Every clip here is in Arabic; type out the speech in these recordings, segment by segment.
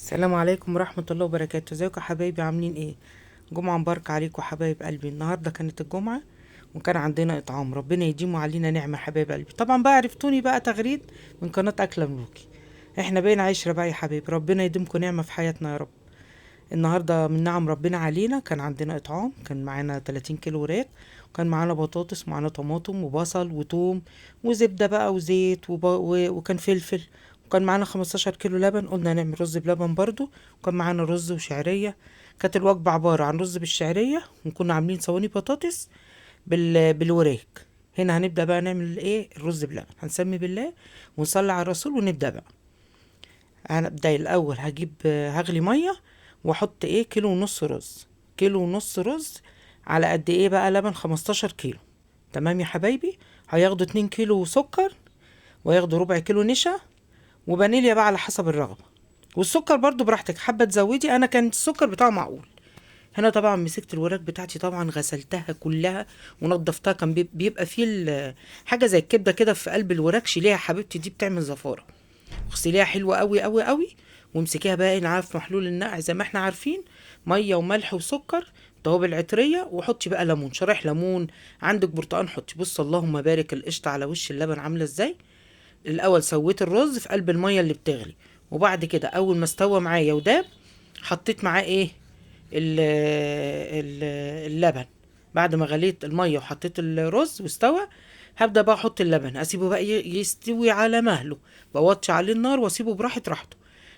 السلام عليكم ورحمة الله وبركاته. ازيكم يا حبايبي؟ عاملين ايه؟ جمعة مباركة عليكم حبايب قلبي. النهاردة كانت الجمعة وكان عندنا اطعام، ربنا يديمه علينا نعمة حبايب قلبي. طبعا بقى عرفتوني بقى تغريد من قناة اكلة ملوكي. احنا بقينا عشرة بقى يا حبايبي، ربنا يديمكم نعمة في حياتنا يا رب. النهاردة من نعم ربنا علينا كان عندنا اطعام، كان معانا 30 كيلو وراك، وكان معانا بطاطس ومعانا طماطم وبصل وتوم وزبدة بقى وزيت وكان فلفل، وكان معانا 15 كيلو لبن. قلنا نعمل رز بلبن برضو، وكان معانا رز وشعرية. كانت الوجبة عبارة عن رز بالشعرية، وكنا عاملين صواني بطاطس بالوراك. هنا هنبدأ بقى نعمل ايه؟ الرز بلبن. هنسمي بالله ونصلي على الرسول ونبدأ بقى. هنبدأ الأول هجيب هغلي مية واحط ايه، كيلو ونص رز. كيلو ونص رز على قد ايه بقى؟ لبن 15 كيلو. تمام يا حبايبي. هياخدوا 2 كيلو سكر، وياخدوا ربع كيلو نشا، وفانيليا بقى على حسب الرغبة. والسكر برضو براحتك، حابة تزودي. انا كان السكر بتاعه معقول. هنا طبعا مسكت الوراك بتاعتي، طبعا غسلتها كلها ونضفتها. كان بيبقى فيه حاجة زي الكبدة كده في قلب الوراك، شيليها يا حبيبتي، دي بتعمل زفارة. اغسليها حلوة قوي قوي قوي، وامسكيها بقى نعرف محلول النقع زي ما احنا عارفين، ميه وملح وسكر، توابل عطريه، وحطي بقى ليمون، شرايح ليمون. عندك برتقان حطي. بص اللهم بارك، القشطه على وش اللبن عامله ازاي. الاول سويت الرز في قلب الميه اللي بتغلي، وبعد كده اول ما استوى معايا وداب، حطيت معاه ايه؟ ال اللبن. بعد ما غليت الميه وحطيت الرز واستوى، هبدا بقى احط اللبن، اسيبه بقى يستوي على مهله. بوطي عليه النار واسيبه براحه راحته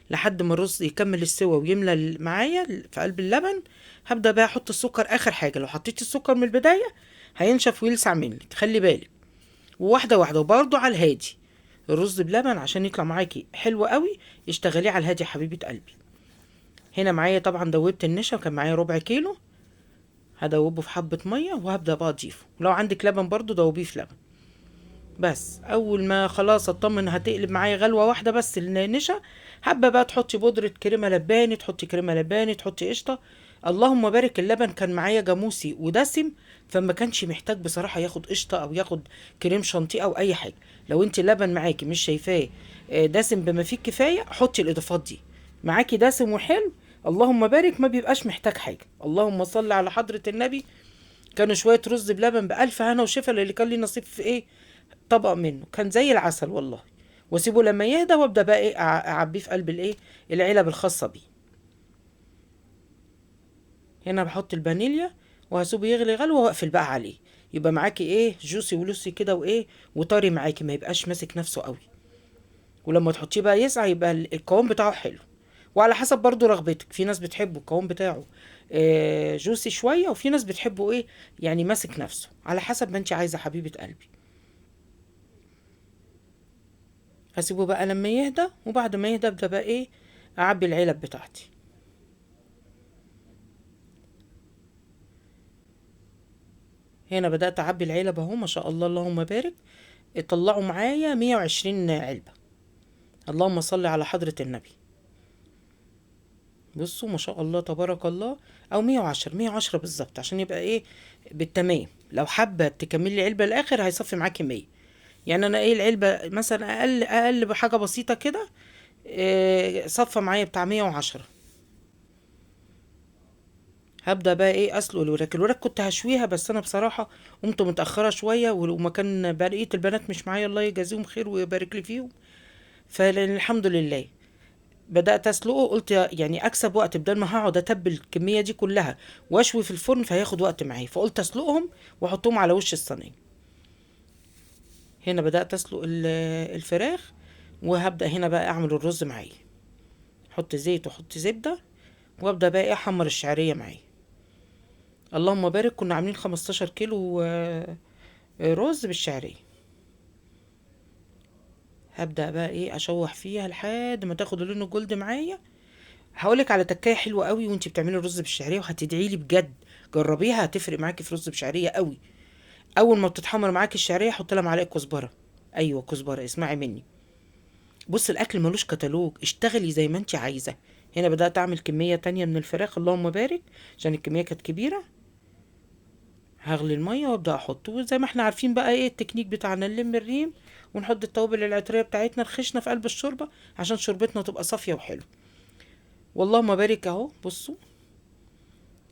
لحد ما الرز يكمل السوا ويملى معايا في قلب اللبن. هبدا بقى احط السكر اخر حاجه. لو حطيت السكر من البدايه هينشف ويلسع منك، خلي بالك. وواحده واحده وبرضه على الهادي. الرز بلبن عشان يطلع معاكي حلو قوي، اشتغليه على الهادي يا حبيبه قلبي. هنا معايا طبعا دوبت النشا، كان معايا ربع كيلو. هدوبه في حبة مية وهبدأ بقى اضيفه. لو عندك لبن برضو دوبيه في لبن. بس اول ما خلاص اطمن هتقلب معايا غلوة واحدة بس النشا، حابة بقى تحطي بودرة كريمة لباني، تحطي كريمة لباني، تحطي قشطة. اللهم بارك، اللبن كان معايا جاموسي ودسم، فما كانش محتاج بصراحة ياخد قشطة او ياخد كريم شانتيه او اي حاجة. لو انت اللبن معاكي مش شايفاه دسم بما فيه الكفاية، حطي الاضافات دي. معاكي دسم وحلو، اللهم بارك، ما بيبقاش محتاج حاجة. اللهم صل على حضرة النبي. كانوا شوية رز بلبن بألف هنا وشفا اللي كان لي نصيب في ايه، طبق منه، كان زي العسل والله. واسيبه لما يهدى وابدا بقى ايه، اعبيه في قلب الايه، العلب الخاصة بيه. هنا بحط الفانيليا وهسيبه يغلي غلوة واقفل بقى عليه. يبقى معاكي ايه، جوسي ولوسي كده وايه، وطري معاكي، ما يبقاش ماسك نفسه قوي. ولما تحطيه بقى يسعى، يبقى القوام بتاعه حلو. وعلى حسب برضو رغبتك، في ناس بتحبه القوام بتاعه جوسي شوية، وفي ناس بتحبه ايه، يعني ماسك نفسه، على حسب ما انت عايزة حبيبة قلبي. هسيبه بقى لما يهدى، وبعد ما يهدى ابدا بقى ايه، اعبي العلب بتاعتي. هنا بدأت اعبي العلب اهو، ما شاء الله اللهم بارك. طلعوا معايا 120 علبة. اللهم صل على حضرة النبي. بصوا ما شاء الله تبارك الله. او 110، 110 بالظبط عشان يبقى ايه، بالتمام. لو حابة تكملي علبة الاخر هيصفي معاكي 100. يعني انا ايه، العلبة مثلا اقل بحاجة بسيطة كده، إيه صفى معايا بتاع 110. هبدأ بقى ايه، اسلق الوراك. الوراك كنت هشويها، بس انا بصراحة قمت متأخرة شوية، وما كان بقية البنات مش معايا، الله يجازيهم خير ويبارك لي فيهم. فالحمد لله بدأت اسلقه. قلت يعني اكسب وقت، بدل ما هقعد اتبل الكمية دي كلها واشوي في الفرن فهياخد وقت معايا، فقلت اسلقهم واحطهم على وش الصينية. هنا بدأت اسلق الفراخ، وهبدأ هنا بقى اعمل الرز معايا. احط زيت واحط زبدة، وابدأ بقى ايه، احمر الشعرية معايا. اللهم بارك، كنا عاملين 15 كيلو رز بالشعرية. هبدأ بقى ايه، اشوح فيها لحد ما تاخد اللون الجولد معايا. هقولك على تكاية حلوة قوي وانتي بتعملي الرز بالشعرية، وهتدعي لي بجد. جربيها، هتفرق معاكي في رز بشعرية قوي. اول ما بتتحمر معاكي الشعرية، حط لها معلقة كزبرة. ايوه كزبرة، اسمعي مني. بص الاكل ملوش كتالوج، اشتغلي زي ما انتي عايزة. هنا بدأت اعمل كمية تانية من الفراخ، اللهم بارك، عشان الكمية كانت كبيرة. هغلي المية وابدأ احطه، وزي ما احنا عارفين بقى ايه التكنيك بتاعنا، نلم الريم ونحط التوابل العطرية بتاعتنا الخشنة في قلب الشوربة، عشان شوربتنا تبقى صافية وحلو. واللهم بارك اهو. بصوا،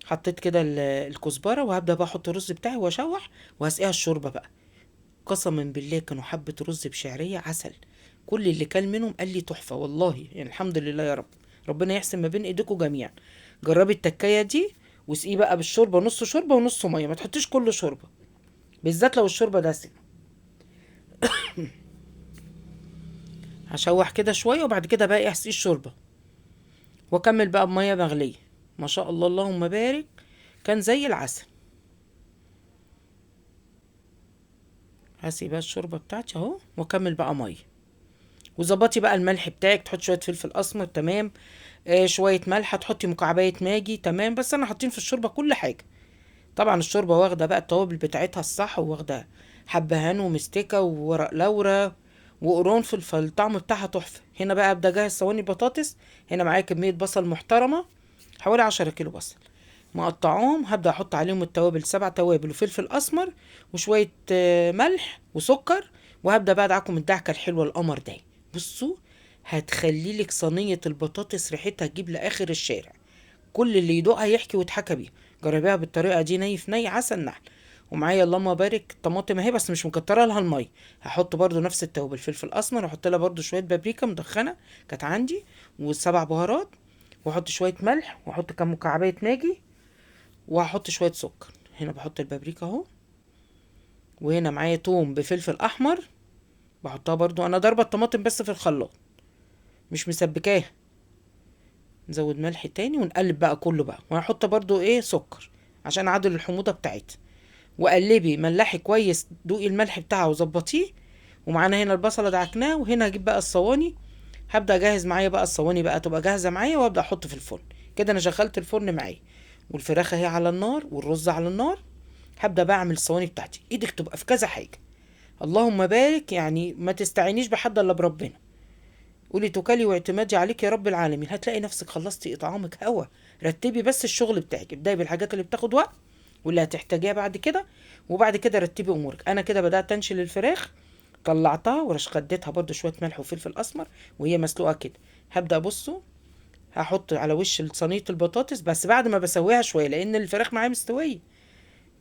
حطيت كده الكزبره، وهبدا بقى احط الرز بتاعي واشوح وهسقيها الشوربه بقى. قسما بالله كانوا حبه رز بشعريه عسل. كل اللي كل منهم قال لي تحفه والله، يعني الحمد لله يا رب. ربنا يحسن ما بين ايديكم جميعا. جربي التكايه دي واسقيه بقى بالشوربه، نص شوربه ونص ميه، ما تحطيش كل شوربه، بالذات لو الشوربه دسمه. هشوح كده شويه وبعد كده بقى احسي الشوربه، واكمل بقى بميه مغليه. ما شاء الله اللهم بارك، كان زي العسل. هسقي بقى الشوربه بتاعتي اهو، واكمل بقى ميه. وظبطي بقى الملح بتاعك، تحط شويه فلفل اسمر تمام، شويه ملح، تحطي مكعبيه ماجي تمام. بس انا حاطين في الشوربه كل حاجه. طبعا الشوربه واخده بقى التوابل بتاعتها الصح، واخده حبهان ومستكه وورق لورا وقرنفل، فالطعم بتاعها تحفه. هنا بقى ابدا اجهز صواني بطاطس. هنا معايا كميه بصل محترمه، حوالي 10 كيلو بصل مقطعهم. هبدا احط عليهم التوابل، 7 توابل وفلفل اسمر وشويه ملح وسكر. وهبدا بقى ادعكم الدعكه الحلوه القمر ده. بصوا، هتخلي لك صينيه البطاطس ريحتها تجيب لاخر الشارع. كل اللي يدوقها يحكي ويتحكى بيها. جربيها بالطريقه دي، ني في ني عسل نحل. ومعايا اللهم بارك طماطم اهي، بس مش مكتره لها الميه. هحط برضو نفس التوابل، فلفل اسمر، واحط لها برضو شويه بابريكا مدخنه كانت عندي، و7 بهارات. واحط شويه ملح، واحط كام مكعبيه ماجي، وهحط شويه سكر. هنا بحط البابريكا اهو. وهنا معايا توم بفلفل احمر، بحطها برضو. انا ضربه الطماطم بس في الخلاط، مش مسبكاها. نزود ملح تاني ونقلب بقى كله بقى، وهحط برضو ايه سكر عشان اعدل الحموضه بتاعتها. وقلبي ملحي كويس، دوقي الملح بتاعها وظبطيه. ومعانا هنا البصله دعكناه. وهنا هجيب بقى الصواني. هبدا اجهز معايا بقى الصواني بقى تبقى جاهزه معايا، وابدا احط في الفرن. كده انا شغلت الفرن معايا، والفراخ اهي على النار والرز على النار. هبدا بقى اعمل الصواني بتاعتي. ايدك تبقى في كذا حاجه. اللهم بارك، يعني ما تستعينيش بحد الا بربنا. قولي توكلي واعتمادي عليك يا رب العالمين، هتلاقي نفسك خلصتي اطعامك هوا. رتبي بس الشغل بتاعك، ابداي بالحاجات اللي بتاخد وقت واللي هتحتاجيها بعد كده. وبعد كده رتبي امورك. انا كده بدات انشل الفراخ، طلعتها ورش خدتها برضو شويه ملح وفلفل اسمر وهي مسلوقه كده. هبدا بصوا، هحط على وش صينيه البطاطس بس بعد ما بسويها شويه، لان الفراخ معايا مستويه.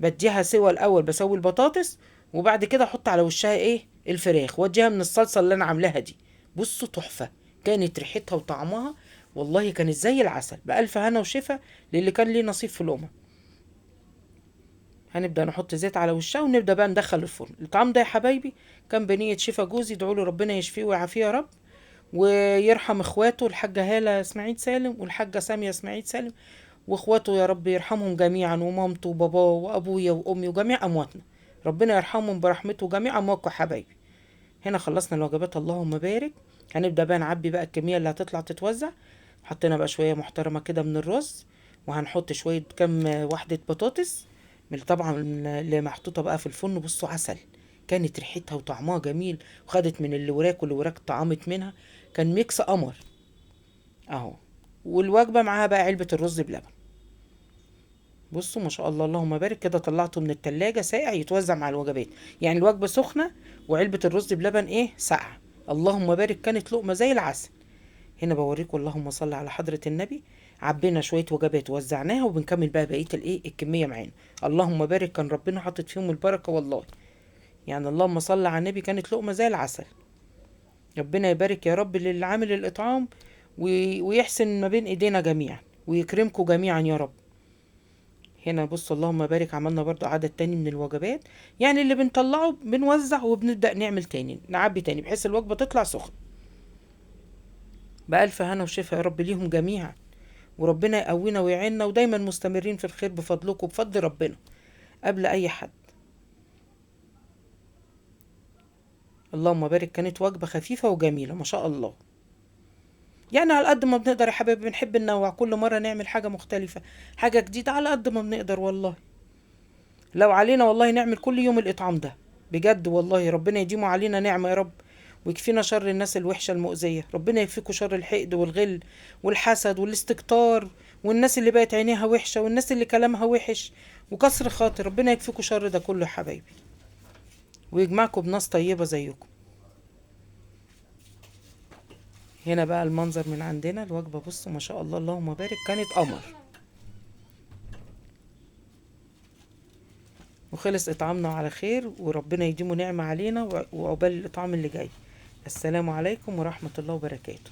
بديها سوا الاول، بسوي البطاطس وبعد كده احط على وشها ايه الفراخ، واديها من الصلصه اللي انا عاملاها دي. بصوا تحفه، كانت ريحتها وطعمها والله كانت زي العسل. بألف هنا وشفا للي كان ليه نصيب في الأمة. هنبدأ نحط زيت على وشها ونبدأ بقى ندخل الفرن. الطعام ده يا حبايبي كان بنية شفا جوزي، ادعوا له ربنا يشفيه ويعافيه يا رب، ويرحم اخواته الحاجة هالة اسماعيل سالم والحاجة سامية اسماعيل سالم، واخواته يا رب يرحمهم جميعا، ومامته وباباه وابويا وامي وجميع امواتنا. ربنا يرحمهم برحمته جميع امواتكم يا حبايبي. هنا خلصنا الوجبات اللهم بارك. هنبدأ بقى نعبي بقى الكمية اللي هتطلع تتوزع. حطينا بقى شوية محترمة كده من الرز، وهنحط شوية كام واحدة بطاطس من طبعا اللي محطوطة بقى في الفرن. بصوا عسل، كانت ريحتها وطعمها جميل، وخدت من اللي وراك واللي وراك طعمت منها. كان ميكس قمر اهو. والوجبة معاها بقى علبة الرز بلبن. بصوا ما شاء الله اللهم بارك، كده طلعته من التلاجة ساقع يتوزع مع الوجبات. يعني الوجبة سخنة وعلبة الرز بلبن ايه ساقعة. اللهم بارك، كانت لقمة زي العسل. هنا بوريكم اللهم صل على حضرة النبي. عبينا شوية وجبات ووزعناها، وبنكمل بقى بقية الايه الكمية معانا. اللهم بارك، كان ربنا حاطط فيهم البركة والله. يعني اللهم صل على النبي، كانت لقمة زي العسل. ربنا يبارك يا رب للي عامل الإطعام، ويحسن ما بين ايدينا جميعا، ويكرمكم جميعا يا رب. هنا بص اللهم بارك، عملنا برضو عدد تاني من الوجبات. يعني اللي بنطلعه بنوزع، وبنبدأ نعمل تاني نعبي تاني بحيث الوجبة تطلع سخنة. بألف هنا وشفا يا رب ليهم جميعا. وربنا يقوينا ويعيننا، ودايما مستمرين في الخير بفضلكم وبفضل ربنا قبل أي حد. اللهم بارك، كانت وجبة خفيفة وجميلة ما شاء الله. يعني على قد ما بنقدر يا حبايبي بنحب ننوع، كل مرة نعمل حاجة مختلفة، حاجة جديدة على قد ما بنقدر والله. لو علينا والله نعمل كل يوم الإطعام ده بجد والله. ربنا يديمه علينا نعمة يا رب، ويكفينا شر الناس الوحشة المؤذية. ربنا يكفيكوا شر الحقد والغل والحسد والاستكتار، والناس اللي بقت عينيها وحشة، والناس اللي كلامها وحش وكسر خاطر. ربنا يكفيكوا شر ده كله يا حبايبي، ويجمعكم بناس طيبة زيكم. هنا بقى المنظر من عندنا الوجبة، بصوا ما شاء الله اللهم بارك، كانت قمر. وخلص إطعامنا على خير، وربنا يديمه نعمة علينا وعقبال الإطعام اللي جاي. السلام عليكم ورحمة الله وبركاته.